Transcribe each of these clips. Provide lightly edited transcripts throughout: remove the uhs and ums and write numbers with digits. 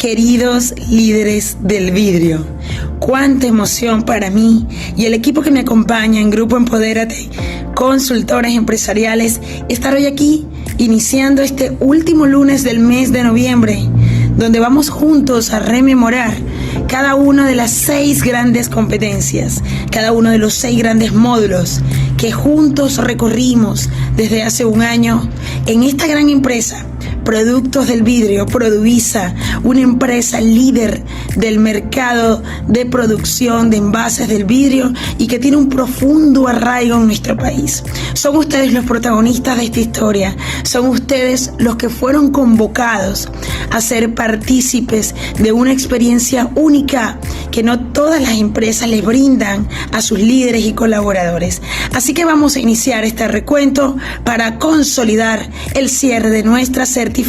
Queridos líderes del vidrio, cuánta emoción para mí y el equipo que me acompaña en Grupo Empodérate, consultores empresariales, estar hoy aquí iniciando este último lunes del mes de noviembre, donde vamos juntos a rememorar cada una de las 6 grandes competencias, cada uno de los 6 grandes módulos que juntos recorrimos desde hace un año en esta gran empresa, Productos del Vidrio, Produvisa, una empresa líder del mercado de producción de envases del vidrio y que tiene un profundo arraigo en nuestro país. Son ustedes los protagonistas de esta historia, son ustedes los que fueron convocados a ser partícipes de una experiencia única que no todas las empresas les brindan a sus líderes y colaboradores. Así que vamos a iniciar este recuento para consolidar el cierre de nuestra certificación.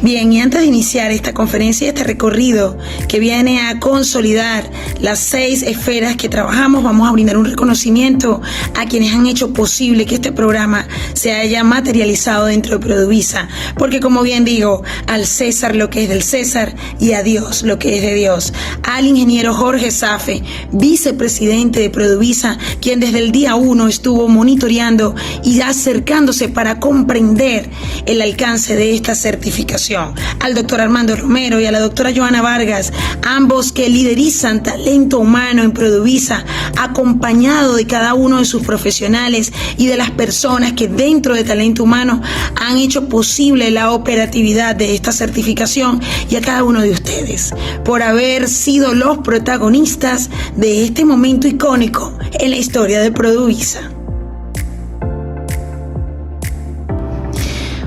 Bien, y antes de iniciar esta conferencia, este recorrido que viene a consolidar las 6 esferas que trabajamos, vamos a brindar un reconocimiento a quienes han hecho posible que este programa se haya materializado dentro de Produvisa, porque como bien digo, al César lo que es del César y a Dios lo que es de Dios. Al ingeniero Jorge Safe, vicepresidente de Produvisa, quien desde el día 1 estuvo monitoreando y acercándose para comprender el alcance de esta certificación. Al doctor Armando Romero y a la doctora Joana Vargas, ambos que liderizan talento humano en Produvisa, acompañado de cada uno de sus profesionales y de las personas que dentro de talento humano han hecho posible la operatividad de esta certificación, y a cada uno de ustedes por haber sido los protagonistas de este momento icónico en la historia de Produvisa.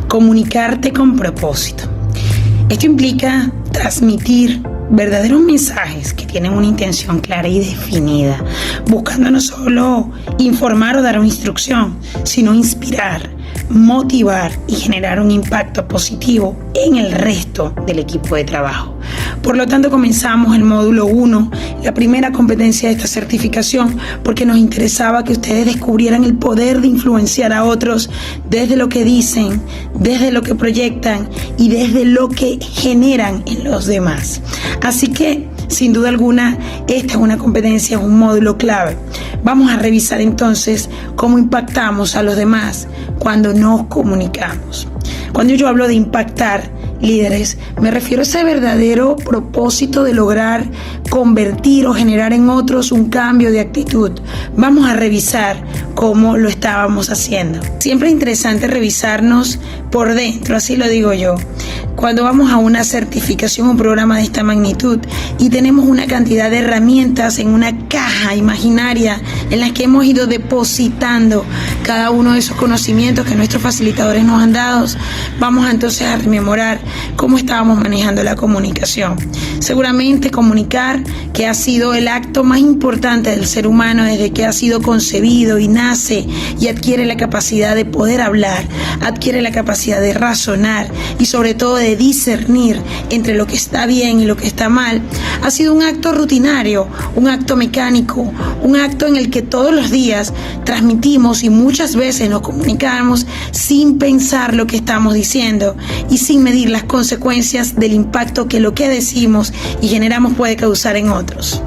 Comunicarte con propósito. Esto implica transmitir verdaderos mensajes que tienen una intención clara y definida, buscando no solo informar o dar una instrucción, sino inspirar, motivar y generar un impacto positivo en el resto del equipo de trabajo. Por lo tanto, comenzamos el módulo 1, la primera competencia de esta certificación, porque nos interesaba que ustedes descubrieran el poder de influenciar a otros desde lo que dicen, desde lo que proyectan y desde lo que generan en los demás. Así que, sin duda alguna, esta es una competencia, es un módulo clave. Vamos a revisar entonces cómo impactamos a los demás cuando nos comunicamos. Cuando yo hablo de impactar líderes, me refiero a ese verdadero propósito de lograr convertir o generar en otros un cambio de actitud. Vamos a revisar cómo lo estábamos haciendo. Siempre es interesante revisarnos por dentro, así lo digo yo. Cuando vamos a una certificación, un programa de esta magnitud y tenemos una cantidad de herramientas en una caja imaginaria en las que hemos ido depositando cada uno de esos conocimientos que nuestros facilitadores nos han dado, vamos entonces a rememorar cómo estábamos manejando la comunicación. Seguramente comunicar, que ha sido el acto más importante del ser humano desde que ha sido concebido y nace y adquiere la capacidad de poder hablar, adquiere la capacidad de razonar y sobre todo de discernir entre lo que está bien y lo que está mal, ha sido un acto rutinario, un acto mecánico, un acto en el que todos los días transmitimos y muchas veces nos comunicamos sin pensar lo que estamos diciendo y sin medir las consecuencias del impacto que lo que decimos y generamos puede causar en otros.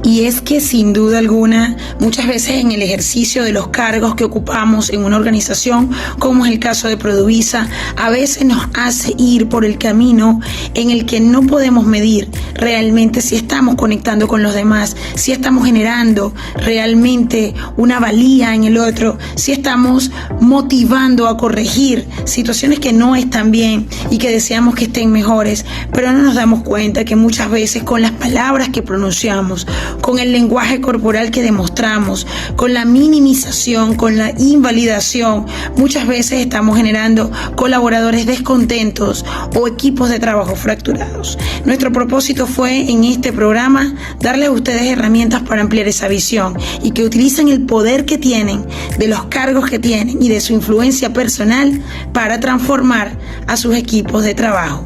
Y es que sin duda alguna, muchas veces en el ejercicio de los cargos que ocupamos en una organización, como es el caso de Produvisa, a veces nos hace ir por el camino en el que no podemos medir realmente si estamos conectando con los demás, si estamos generando realmente una valía en el otro, si estamos motivando a corregir situaciones que no están bien y que deseamos que estén mejores, pero no nos damos cuenta que muchas veces con las palabras que pronunciamos, con el lenguaje corporal que demostramos, con la minimización, con la invalidación, muchas veces estamos generando colaboradores descontentos o equipos de trabajo fracturados. Nuestro propósito fue en este programa darles a ustedes herramientas para ampliar esa visión y que utilicen el poder que tienen, de los cargos que tienen y de su influencia personal para transformar a sus equipos de trabajo.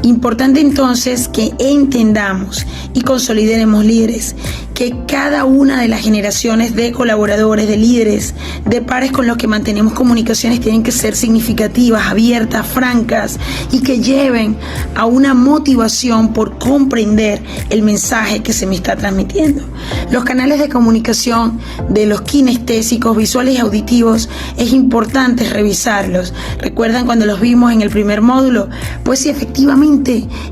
Importante entonces que entendamos y consolidemos, líderes, que cada una de las generaciones de colaboradores, de líderes, de pares con los que mantenemos comunicaciones tienen que ser significativas, abiertas, francas y que lleven a una motivación por comprender el mensaje que se me está transmitiendo. Los canales de comunicación de los kinestésicos, visuales y auditivos es importante revisarlos. ¿Recuerdan cuando los vimos en el primer módulo? Pues sí, efectivamente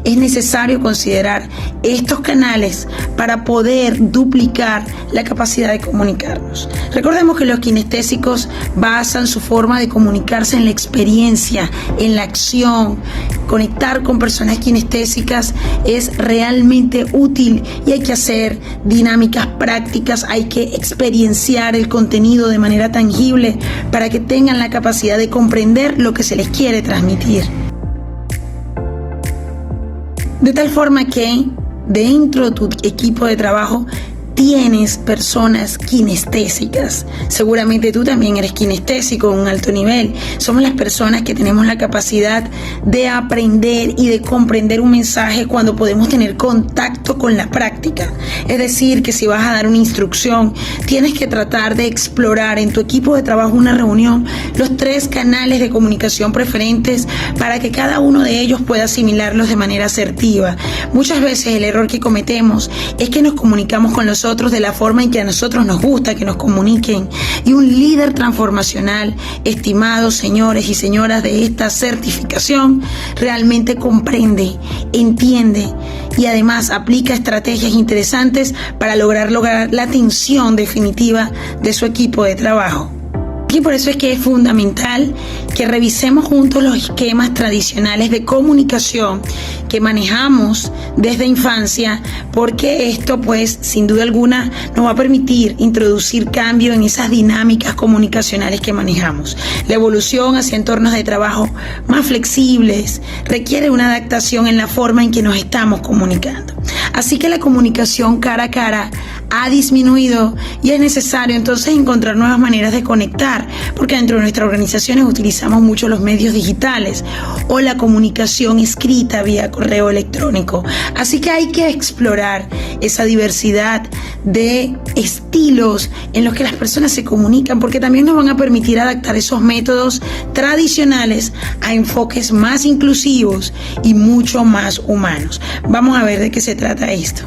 es necesario considerar estos canales para poder duplicar la capacidad de comunicarnos. Recordemos que los kinestésicos basan su forma de comunicarse en la experiencia, en la acción. Conectar con personas kinestésicas es realmente útil y hay que hacer dinámicas prácticas, hay que experienciar el contenido de manera tangible para que tengan la capacidad de comprender lo que se les quiere transmitir. De tal forma que dentro de tu equipo de trabajo tienes personas kinestésicas. Seguramente tú también eres kinestésico en un alto nivel. Somos las personas que tenemos la capacidad de aprender y de comprender un mensaje cuando podemos tener contacto con la práctica. Es decir, que si vas a dar una instrucción, tienes que tratar de explorar en tu equipo de trabajo, una reunión, los 3 canales de comunicación preferentes para que cada uno de ellos pueda asimilarlos de manera asertiva. Muchas veces el error que cometemos es que nos comunicamos con los otros de la forma en que a nosotros nos gusta que nos comuniquen. Y un líder transformacional, estimados señores y señoras de esta certificación, realmente comprende, entiende y además aplica estrategias interesantes para lograr la atención definitiva de su equipo de trabajo. Y por eso es que es fundamental que revisemos juntos los esquemas tradicionales de comunicación que manejamos desde infancia, porque esto pues sin duda alguna nos va a permitir introducir cambio en esas dinámicas comunicacionales que manejamos. La evolución hacia entornos de trabajo más flexibles requiere una adaptación en la forma en que nos estamos comunicando. Así que la comunicación cara a cara ha disminuido y es necesario entonces encontrar nuevas maneras de conectar, porque dentro de nuestras organizaciones utilizamos mucho los medios digitales o la comunicación escrita vía correo electrónico. Así que hay que explorar esa diversidad de estilos en los que las personas se comunican, porque también nos van a permitir adaptar esos métodos tradicionales a enfoques más inclusivos y mucho más humanos. Vamos a ver de qué se trata esto.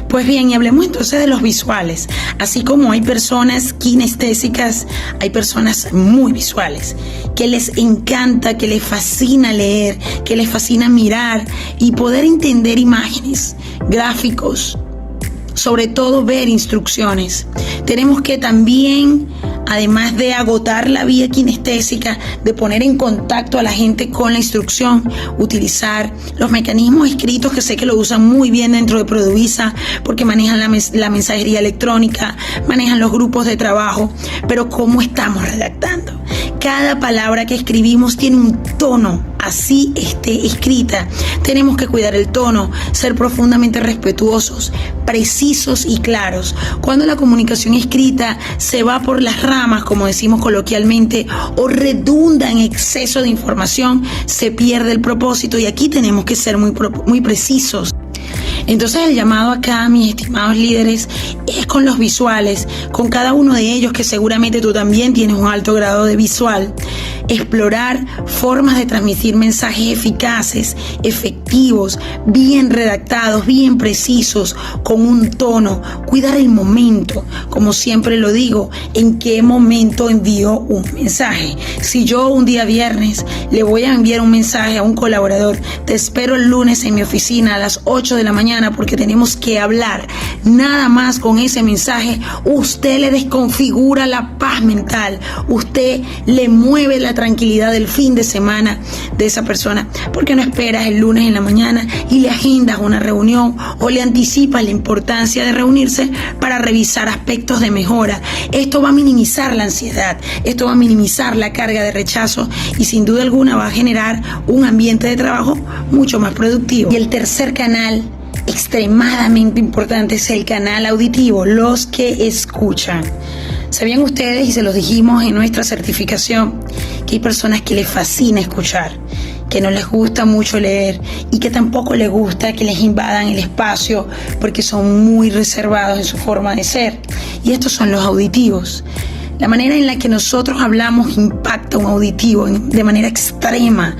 Pues bien, y hablemos entonces de los visuales. Así como hay personas kinestésicas, hay personas muy visuales, que les encanta, que les fascina leer, que les fascina mirar y poder entender imágenes, gráficos, sobre todo ver instrucciones. Tenemos que también, además de agotar la vía kinestésica, de poner en contacto a la gente con la instrucción, utilizar los mecanismos escritos que sé que lo usan muy bien dentro de Produvisa, porque manejan la mensajería electrónica, manejan los grupos de trabajo, pero ¿cómo estamos redactando? Cada palabra que escribimos tiene un tono, así esté escrita. Tenemos que cuidar el tono, ser profundamente respetuosos, precisos y claros. Cuando la comunicación escrita se va por las ramas, como decimos coloquialmente, o redunda en exceso de información, se pierde el propósito y aquí tenemos que ser muy precisos. Entonces el llamado acá, mis estimados líderes, es con los visuales, con cada uno de ellos, que seguramente tú también tienes un alto grado de visual. Explorar formas de transmitir mensajes eficaces, efectivos, bien redactados, bien precisos, con un tono. Cuidar el momento, como siempre lo digo, en qué momento envío un mensaje. Si yo un día viernes le voy a enviar un mensaje a un colaborador, te espero el lunes en mi oficina a las 8 de la mañana porque tenemos que hablar. Nada más con ese mensaje, usted le desconfigura la paz mental, usted le mueve la tranquilidad del fin de semana de esa persona, porque no esperas el lunes en la mañana y le agendas una reunión o le anticipas la importancia de reunirse para revisar aspectos de mejora. Esto va a minimizar la ansiedad, esto va a minimizar la carga de rechazo y sin duda alguna va a generar un ambiente de trabajo mucho más productivo. Y el tercer canal extremadamente importante es el canal auditivo, los que escuchan. ¿Sabían ustedes, y se los dijimos en nuestra certificación, que hay personas que les fascina escuchar, que no les gusta mucho leer y que tampoco les gusta que les invadan el espacio porque son muy reservados en su forma de ser. Y estos son los auditivos. La manera en la que nosotros hablamos impacta a un auditivo de manera extrema.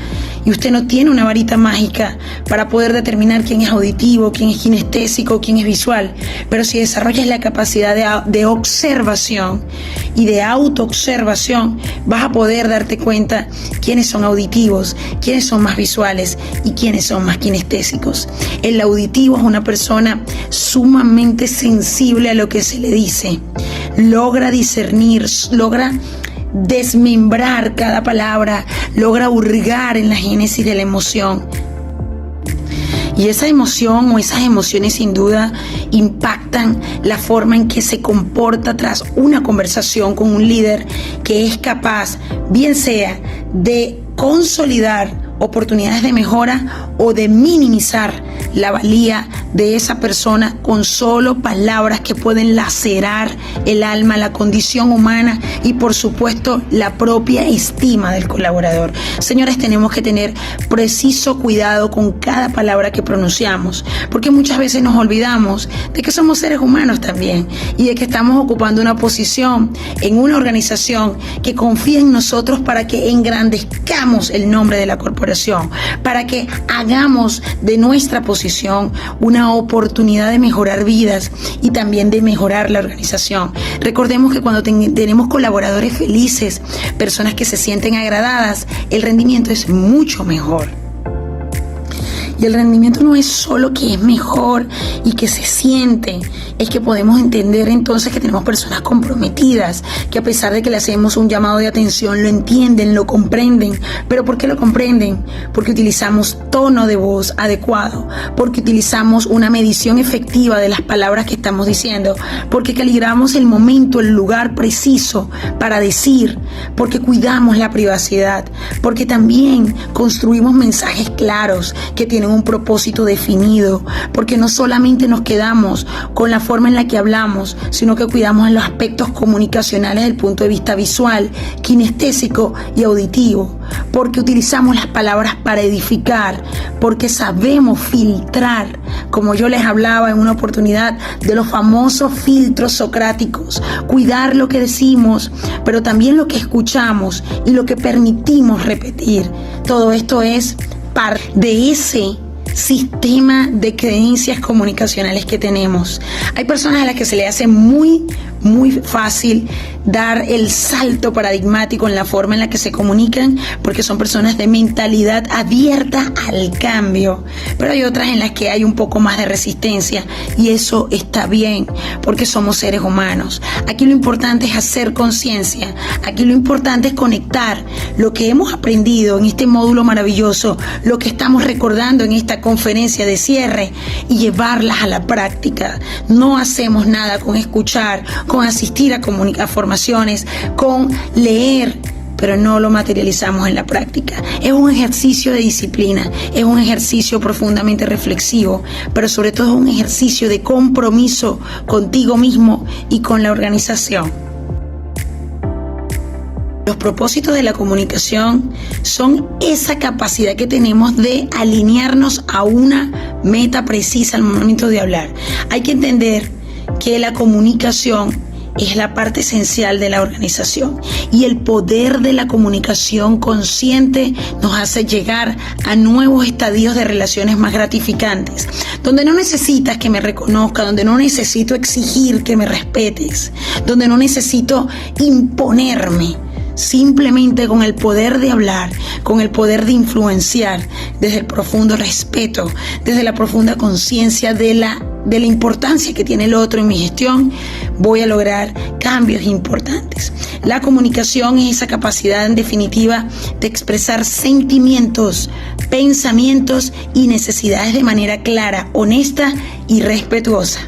Y usted no tiene una varita mágica para poder determinar quién es auditivo, quién es kinestésico, quién es visual. Pero si desarrollas la capacidad de observación y de autoobservación, vas a poder darte cuenta quiénes son auditivos, quiénes son más visuales y quiénes son más kinestésicos. El auditivo es una persona sumamente sensible a lo que se le dice. Logra discernir, logra desmembrar cada palabra, logra hurgar en la génesis de la emoción. Y esa emoción o esas emociones sin duda impactan la forma en que se comporta tras una conversación con un líder que es capaz, bien sea de consolidar oportunidades de mejora o de minimizar la valía de esa persona con solo palabras que pueden lacerar el alma, la condición humana y por supuesto la propia estima del colaborador. Señores, tenemos que tener preciso cuidado con cada palabra que pronunciamos, porque muchas veces nos olvidamos de que somos seres humanos también y de que estamos ocupando una posición en una organización que confía en nosotros para que engrandezcamos el nombre de la corporación, para que hagamos de nuestra posición una oportunidad de mejorar vidas y también de mejorar la organización. Recordemos que cuando tenemos colaboradores felices, personas que se sienten agradadas, el rendimiento es mucho mejor. Y el rendimiento no es solo que es mejor y que se siente, es que podemos entender entonces que tenemos personas comprometidas, que a pesar de que le hacemos un llamado de atención, lo entienden, lo comprenden. ¿Pero por qué lo comprenden? Porque utilizamos tono de voz adecuado, porque utilizamos una medición efectiva de las palabras que estamos diciendo, porque calibramos el momento, el lugar preciso para decir, porque cuidamos la privacidad, porque también construimos mensajes claros que tienen un propósito definido, porque no solamente nos quedamos con la forma en la que hablamos, sino que cuidamos en los aspectos comunicacionales desde el punto de vista visual, kinestésico y auditivo, porque utilizamos las palabras para edificar, porque sabemos filtrar, como yo les hablaba en una oportunidad de los famosos filtros socráticos, cuidar lo que decimos, pero también lo que escuchamos y lo que permitimos repetir. Todo esto es parte de ese sistema de creencias comunicacionales que tenemos. Hay personas a las que se le hace muy fácil dar el salto paradigmático en la forma en la que se comunican, porque son personas de mentalidad abierta al cambio, pero hay otras en las que hay un poco más de resistencia y eso está bien, porque somos seres humanos. Aquí lo importante es hacer conciencia, aquí lo importante es conectar lo que hemos aprendido en este módulo maravilloso, lo que estamos recordando en esta conferencia de cierre y llevarlas a la práctica. No hacemos nada con escuchar, con asistir a formaciones, con leer, pero no lo materializamos en la práctica. Es un ejercicio de disciplina, es un ejercicio profundamente reflexivo, pero sobre todo es un ejercicio de compromiso contigo mismo y con la organización. Los propósitos de la comunicación son esa capacidad que tenemos de alinearnos a una meta precisa al momento de hablar. Hay que entender que la comunicación es la parte esencial de la organización y el poder de la comunicación consciente nos hace llegar a nuevos estadios de relaciones más gratificantes, donde no necesitas que me reconozca, donde no necesito exigir que me respetes, donde no necesito imponerme. Simplemente con el poder de hablar, con el poder de influenciar, desde el profundo respeto, desde la profunda conciencia de la importancia que tiene el otro en mi gestión, voy a lograr cambios importantes. La comunicación es esa capacidad, en definitiva, de expresar sentimientos, pensamientos y necesidades de manera clara, honesta y respetuosa.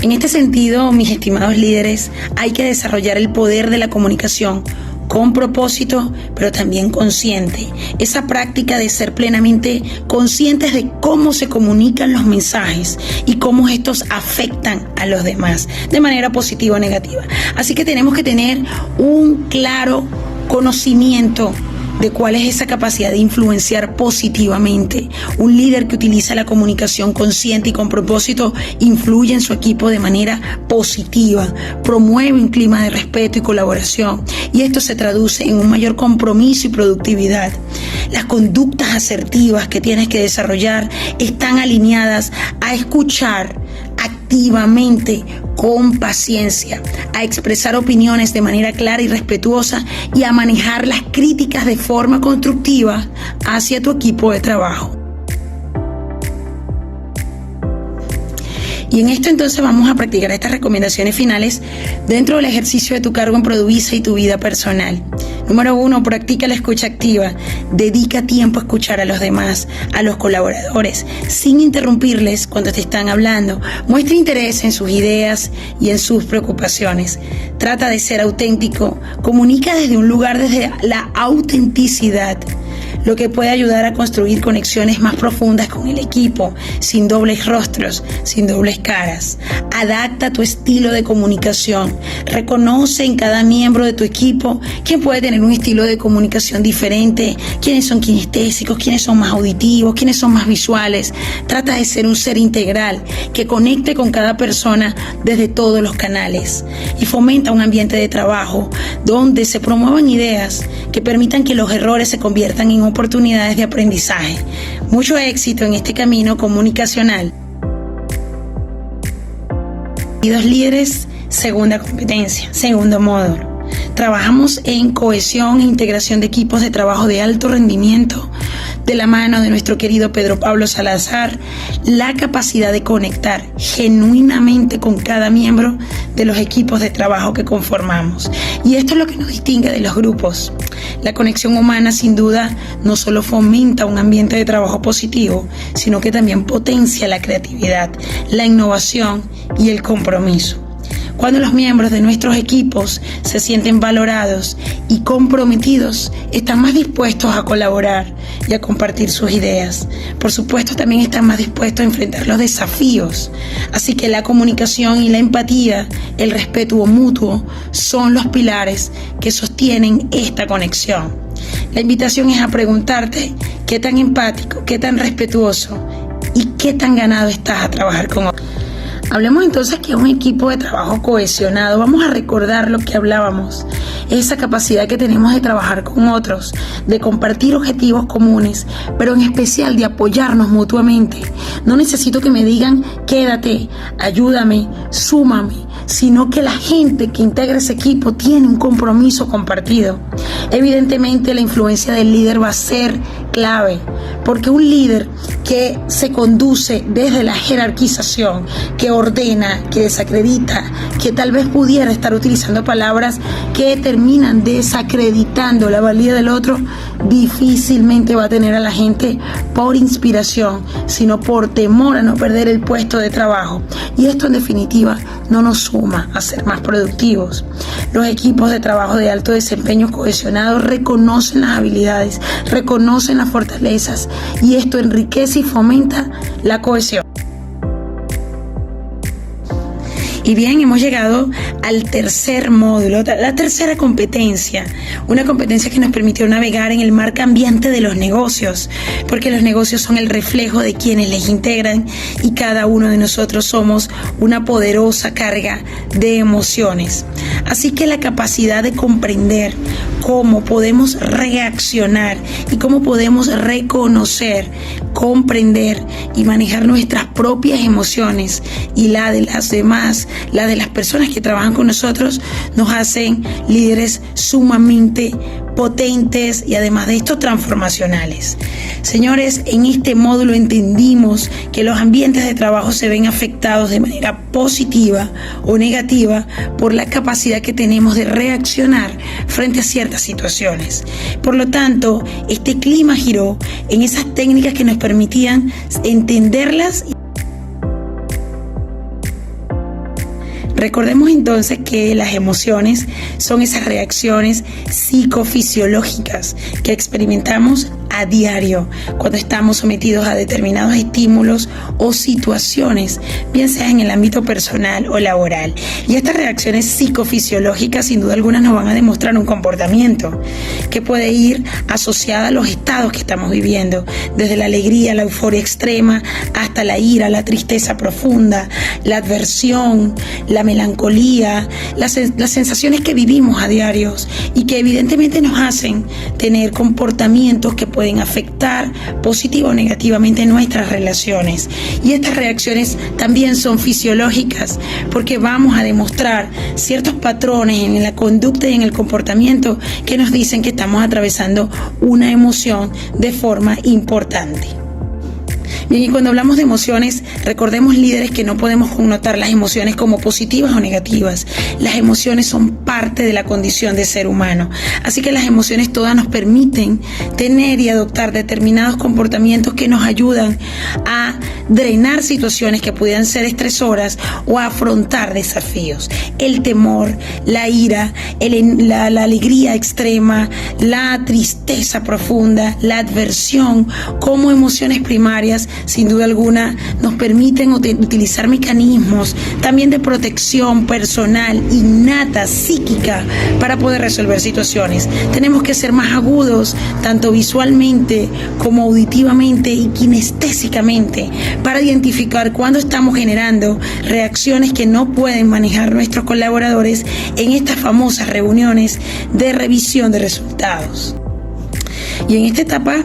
En este sentido, mis estimados líderes, hay que desarrollar el poder de la comunicación con propósito, pero también consciente. Esa práctica de ser plenamente conscientes de cómo se comunican los mensajes y cómo estos afectan a los demás, de manera positiva o negativa. Así que tenemos que tener un claro conocimiento de cuál es esa capacidad de influenciar positivamente. Un líder que utiliza la comunicación consciente y con propósito influye en su equipo de manera positiva, promueve un clima de respeto y colaboración, y esto se traduce en un mayor compromiso y productividad. Las conductas asertivas que tienes que desarrollar están alineadas a escuchar activamente, con paciencia, a expresar opiniones de manera clara y respetuosa y a manejar las críticas de forma constructiva hacia tu equipo de trabajo. Y en esto entonces vamos a practicar estas recomendaciones finales dentro del ejercicio de tu cargo en Produvisa y tu vida personal. Número 1, practica la escucha activa. Dedica tiempo a escuchar a los demás, a los colaboradores, sin interrumpirles cuando te están hablando. Muestra interés en sus ideas y en sus preocupaciones. Trata de ser auténtico. Comunica desde un lugar, desde la autenticidad, lo que puede ayudar a construir conexiones más profundas con el equipo, sin dobles rostros, sin dobles caras. Adapta tu estilo de comunicación. Reconoce en cada miembro de tu equipo quién puede tener un estilo de comunicación diferente, quiénes son kinestésicos, quiénes son más auditivos, quiénes son más visuales. Trata de ser un ser integral que conecte con cada persona desde todos los canales y fomenta un ambiente de trabajo donde se promuevan ideas que permitan que los errores se conviertan en oportunidades de aprendizaje. Mucho éxito en este camino comunicacional. Y dos líderes, segunda competencia, segundo módulo. Trabajamos en cohesión e integración de equipos de trabajo de alto rendimiento, de la mano de nuestro querido Pedro Pablo Salazar, la capacidad de conectar genuinamente con cada miembro de los equipos de trabajo que conformamos. Y esto es lo que nos distingue de los grupos. La conexión humana, sin duda, no solo fomenta un ambiente de trabajo positivo, sino que también potencia la creatividad, la innovación y el compromiso. Cuando los miembros de nuestros equipos se sienten valorados y comprometidos, están más dispuestos a colaborar y a compartir sus ideas. Por supuesto, también están más dispuestos a enfrentar los desafíos. Así que la comunicación y la empatía, el respeto mutuo, son los pilares que sostienen esta conexión. La invitación es a preguntarte qué tan empático, qué tan respetuoso y qué tan ganado estás a trabajar con otros. Hablemos entonces que es un equipo de trabajo cohesionado. Vamos a recordar lo que hablábamos, esa capacidad que tenemos de trabajar con otros, de compartir objetivos comunes, pero en especial de apoyarnos mutuamente. No necesito que me digan quédate, ayúdame, súmame, sino que la gente que integra ese equipo tiene un compromiso compartido. Evidentemente la influencia del líder va a ser clave, porque un líder que se conduce desde la jerarquización, que ordena, que desacredita, que tal vez pudiera estar utilizando palabras que terminan desacreditando la valía del otro, difícilmente va a tener a la gente por inspiración, sino por temor a no perder el puesto de trabajo. Y esto en definitiva no nos suma a ser más productivos. Los equipos de trabajo de alto desempeño cohesionados reconocen las habilidades, reconocen las fortalezas, y esto enriquece y fomenta la cohesión. Y bien, hemos llegado al tercer módulo, la tercera competencia, una competencia que nos permitió navegar en el mar cambiante de los negocios, porque los negocios son el reflejo de quienes les integran y cada uno de nosotros somos una poderosa carga de emociones. Así que la capacidad de comprender cómo podemos reaccionar y cómo podemos reconocer, comprender y manejar nuestras propias emociones y la de las demás, la de las personas que trabajan con nosotros, nos hacen líderes sumamente potentes y además de esto transformacionales. Señores, en este módulo entendimos que los ambientes de trabajo se ven afectados de manera positiva o negativa por la capacidad que tenemos de reaccionar frente a ciertas situaciones. Por lo tanto, este clima giró en esas técnicas que nos permitían entenderlas. Recordemos entonces que las emociones son esas reacciones psicofisiológicas que experimentamos a a diario cuando estamos sometidos a determinados estímulos o situaciones, bien sea en el ámbito personal o laboral. Y estas reacciones psicofisiológicas sin duda alguna nos van a demostrar un comportamiento que puede ir asociado a los estados que estamos viviendo, desde la alegría, la euforia extrema, hasta la ira, la tristeza profunda, la adversión, la melancolía, las sensaciones que vivimos a diario y que evidentemente nos hacen tener comportamientos que pueden afectar positiva o negativamente nuestras relaciones. Y estas reacciones también son fisiológicas porque vamos a demostrar ciertos patrones en la conducta y en el comportamiento que nos dicen que estamos atravesando una emoción de forma importante. Bien, y cuando hablamos de emociones, recordemos, líderes, que no podemos connotar las emociones como positivas o negativas. Las emociones son parte de la condición de ser humano. Así que las emociones todas nos permiten tener y adoptar determinados comportamientos que nos ayudan a drenar situaciones que pudieran ser estresoras o a afrontar desafíos. El temor, la ira, la alegría extrema, la tristeza profunda, la adversión como emociones primarias, sin duda alguna, nos permiten utilizar mecanismos también de protección personal, innata, psíquica, para poder resolver situaciones. Tenemos que ser más agudos, tanto visualmente como auditivamente y kinestésicamente, para identificar cuándo estamos generando reacciones que no pueden manejar nuestros colaboradores en estas famosas reuniones de revisión de resultados. Y en esta etapa,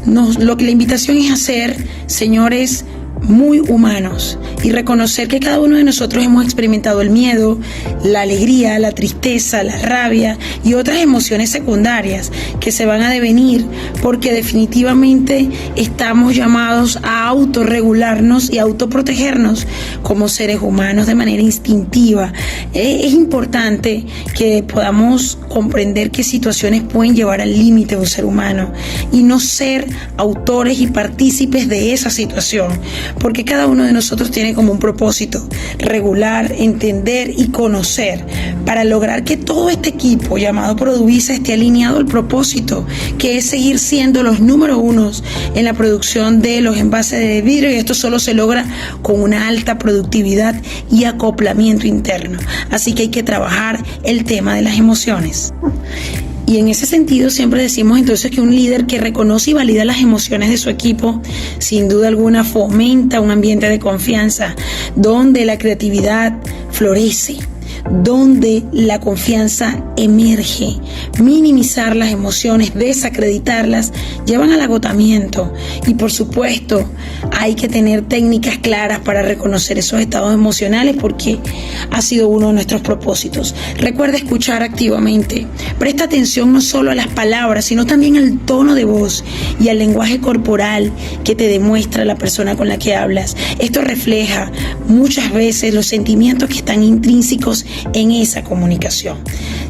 lo que la invitación es hacer, señores, muy humanos, y reconocer que cada uno de nosotros hemos experimentado el miedo, la alegría, la tristeza, la rabia y otras emociones secundarias que se van a devenir porque definitivamente estamos llamados a autorregularnos y autoprotegernos como seres humanos de manera instintiva. Es importante que podamos comprender qué situaciones pueden llevar al límite de un ser humano y no ser autores y partícipes de esa situación, porque cada uno de nosotros tiene como un propósito: regular, entender y conocer, para lograr que todo este equipo llamado Produvisa esté alineado al propósito, que es seguir siendo los número unos en la producción de los envases de vidrio, y esto solo se logra con una alta productividad y acoplamiento interno. Así que hay que trabajar el tema de las emociones. Y en ese sentido siempre decimos entonces que un líder que reconoce y valida las emociones de su equipo, sin duda alguna fomenta un ambiente de confianza donde la creatividad florece, donde la confianza emerge. Minimizar las emociones, desacreditarlas, llevan al agotamiento. Y por supuesto, hay que tener técnicas claras para reconocer esos estados emocionales, porque ha sido uno de nuestros propósitos. Recuerda escuchar activamente. Presta atención no solo a las palabras, sino también al tono de voz y al lenguaje corporal que te demuestra la persona con la que hablas. Esto refleja muchas veces los sentimientos que están intrínsecos en esa comunicación.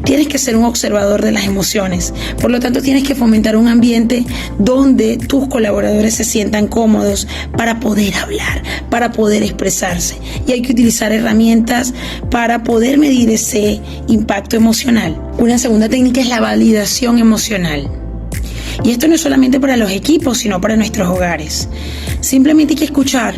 Tienes que ser un observador de las emociones, por lo tanto tienes que fomentar un ambiente donde tus colaboradores se sientan cómodos para poder hablar, para poder expresarse, y hay que utilizar herramientas para poder medir ese impacto emocional. Una segunda técnica es la validación emocional. Y esto no es solamente para los equipos, sino para nuestros hogares. Simplemente hay que escuchar,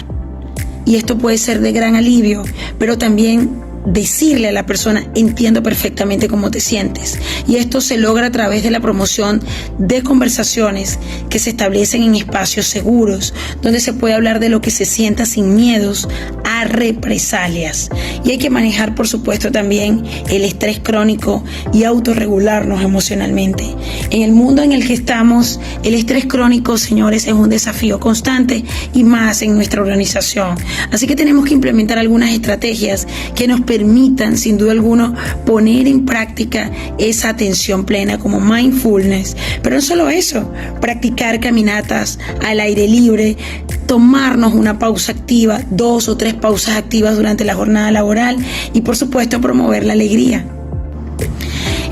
y esto puede ser de gran alivio, pero también decirle a la persona: entiendo perfectamente cómo te sientes. Y esto se logra a través de la promoción de conversaciones que se establecen en espacios seguros, donde se puede hablar de lo que se sienta sin miedos a represalias. Y hay que manejar, por supuesto, también el estrés crónico y autorregularnos emocionalmente. En el mundo en el que estamos, el estrés crónico, señores, es un desafío constante, y más en nuestra organización. Así que tenemos que implementar algunas estrategias que nos permitan, sin duda alguna, poner en práctica esa atención plena, como mindfulness. Pero no solo eso, practicar caminatas al aire libre, tomarnos una pausa activa, 2 o 3 pausas activas durante la jornada laboral, y por supuesto promover la alegría.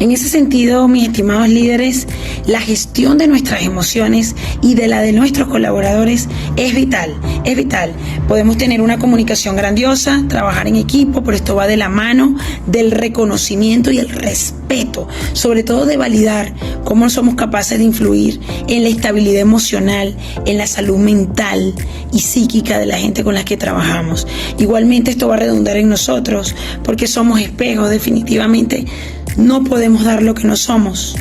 En ese sentido, mis estimados líderes, la gestión de nuestras emociones y de la de nuestros colaboradores es vital, es vital. Podemos tener una comunicación grandiosa, trabajar en equipo, pero esto va de la mano del reconocimiento y el respeto respeto, sobre todo de validar cómo somos capaces de influir en la estabilidad emocional, en la salud mental y psíquica de la gente con la que trabajamos. Igualmente esto va a redundar en nosotros porque somos espejos. Definitivamente no podemos dar lo que no somos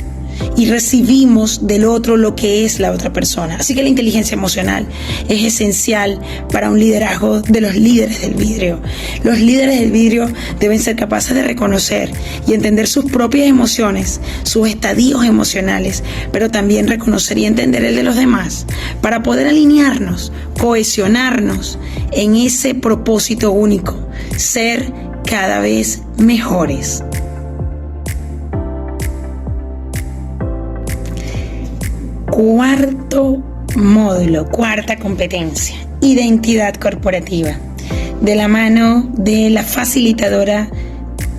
y recibimos del otro lo que es la otra persona. Así que la inteligencia emocional es esencial para un liderazgo de los líderes del vidrio. Los líderes del vidrio deben ser capaces de reconocer y entender sus propias emociones, sus estadios emocionales, pero también reconocer y entender el de los demás para poder alinearnos, cohesionarnos en ese propósito único, ser cada vez mejores. Cuarto módulo, cuarta competencia, identidad corporativa. De la mano de la facilitadora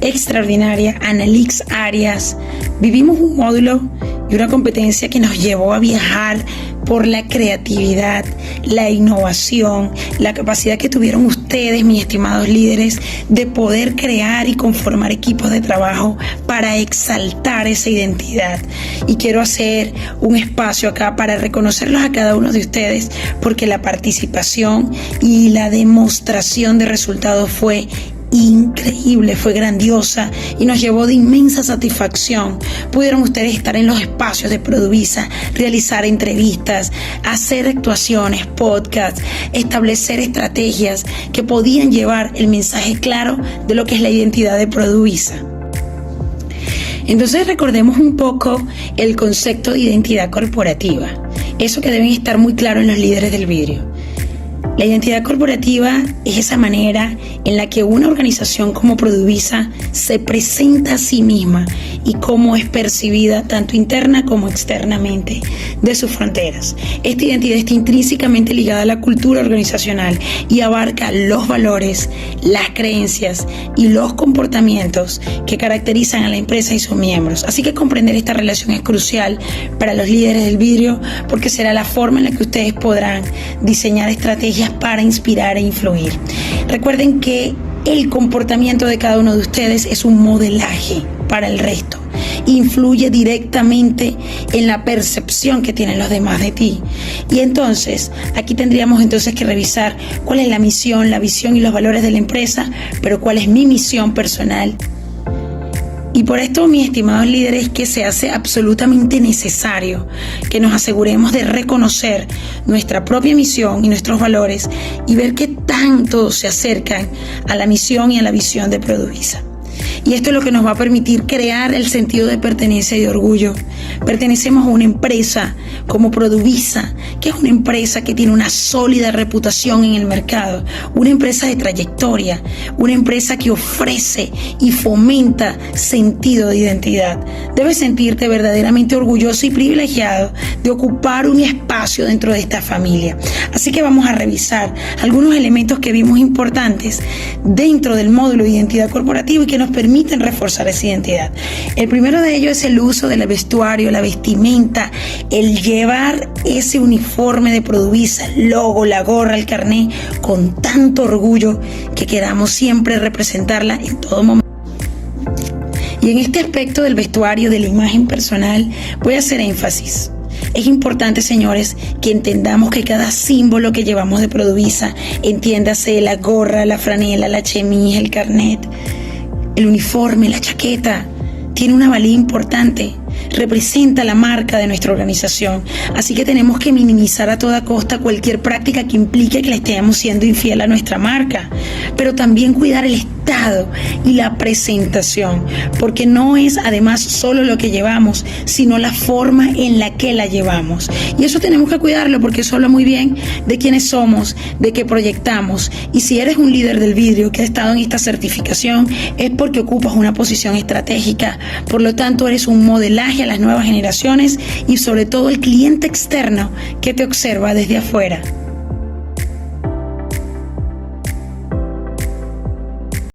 extraordinaria Annalix Arias, vivimos un módulo y una competencia que nos llevó a viajar por la creatividad, la innovación, la capacidad que tuvieron ustedes, mis estimados líderes, de poder crear y conformar equipos de trabajo para exaltar esa identidad. Y quiero hacer un espacio acá para reconocerlos a cada uno de ustedes, porque la participación y la demostración de resultados fue increíble, fue grandiosa y nos llevó de inmensa satisfacción. Pudieron ustedes estar en los espacios de Produvisa, realizar entrevistas, hacer actuaciones, podcasts, establecer estrategias que podían llevar el mensaje claro de lo que es la identidad de Produvisa. Entonces recordemos un poco el concepto de identidad corporativa, eso que deben estar muy claro en los líderes del vidrio. La identidad corporativa es esa manera en la que una organización como Produvisa se presenta a sí misma y cómo es percibida tanto interna como externamente de sus fronteras. Esta identidad está intrínsecamente ligada a la cultura organizacional y abarca los valores, las creencias y los comportamientos que caracterizan a la empresa y sus miembros. Así que comprender esta relación es crucial para los líderes del vidrio, porque será la forma en la que ustedes podrán diseñar estrategias para inspirar e influir. Recuerden que el comportamiento de cada uno de ustedes es un modelaje para el resto. Influye directamente en la percepción que tienen los demás de ti. Y entonces, aquí tendríamos que revisar cuál es la misión, la visión y los valores de la empresa, pero cuál es mi misión personal. Y por esto, mis estimados líderes, que se hace absolutamente necesario que nos aseguremos de reconocer nuestra propia misión y nuestros valores y ver qué tanto se acercan a la misión y a la visión de Produvisa. Y esto es lo que nos va a permitir crear el sentido de pertenencia y de orgullo. Pertenecemos a una empresa como Produvisa, que es una empresa que tiene una sólida reputación en el mercado, una empresa de trayectoria, una empresa que ofrece y fomenta sentido de identidad. Debes sentirte verdaderamente orgulloso y privilegiado de ocupar un espacio dentro de esta familia. Así que vamos a revisar algunos elementos que vimos importantes dentro del módulo de identidad corporativa y que nos permiten reforzar esa identidad. El primero de ellos es el uso del vestuario, la vestimenta, el llevar ese uniforme de Produvisa, el logo, la gorra, el carnet, con tanto orgullo que queramos siempre representarla en todo momento. Y en este aspecto del vestuario, de la imagen personal, voy a hacer énfasis. Es importante, señores, que entendamos que cada símbolo que llevamos de Produvisa, entiéndase la gorra, la franela, la chemise, el carnet, el uniforme, la chaqueta, tiene una valía importante, representa la marca de nuestra organización. Así que tenemos que minimizar a toda costa cualquier práctica que implique que le estemos siendo infiel a nuestra marca, pero también cuidar el estado y la presentación, porque no es además solo lo que llevamos, sino la forma en la que la llevamos. Y eso tenemos que cuidarlo, porque eso habla muy bien de quiénes somos, de qué proyectamos. Y si eres un líder del vidrio que ha estado en esta certificación, es porque ocupas una posición estratégica. Por lo tanto, eres un modelaje a las nuevas generaciones y sobre todo el cliente externo que te observa desde afuera.